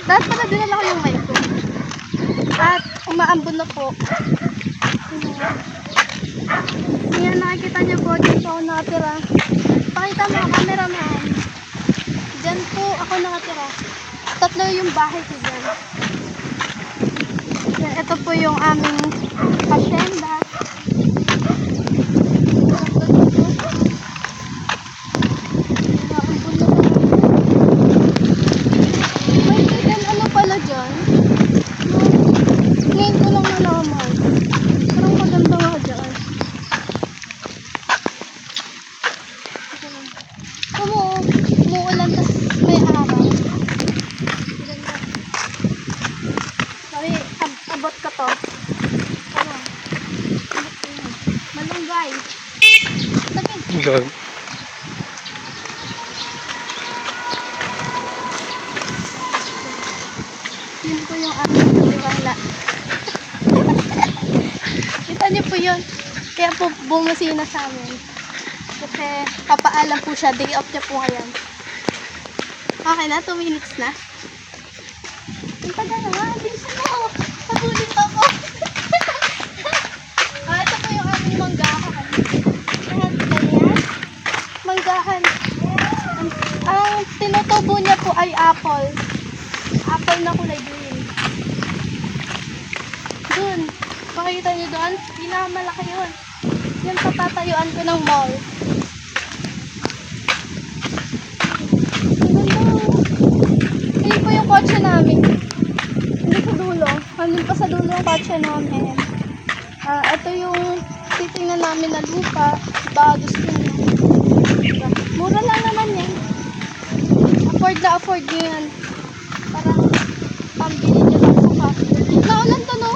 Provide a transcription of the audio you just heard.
Dapat pala dinala ko yung mic ko. At umaambon na po. Ngayon nakikita niyo po, dyan po ako nakatira. Pakita mo, cameraman. Dyan po ako nakatira. 3 yung bahay ko dyan. Ito po yung aming hacienda. May ganyan ano pala dyan? Ngayon ko lang nalaman. Parang maganda nga dyan. Umuulan tas may araw. Ganda. Sorry, abot ka to. Ano? Malunggay. Sabi. Good. Yun po yung aming liwala. Kita niyo po yun. Kaya po bumusina sa amin. Kasi papaalam po siya. Day off niya po ngayon. Okay na? 2 minutes na. Ang tagal na nga. Bilisan mo. Pabulin pa ako. Ito po yung aming manggahan. Ganyan. Manggahan. Ang tinutubo niya po ay apple. Apple na kulay green. Dun. Makikita niyo doon? Pinakamalaki yun. Yan patatayuan ko ng mall. Ang ganda oh. Ayun po yung kotse namin. Hindi sa dulo. Hanggang pa sa dulo yung kotse namin. Ito yung titingnan namin na lupa. Baka gusto nyo. Mura lang naman yan. Afford na afford nyo yan. Parang pambili nyo lang po ka. Naulan to no?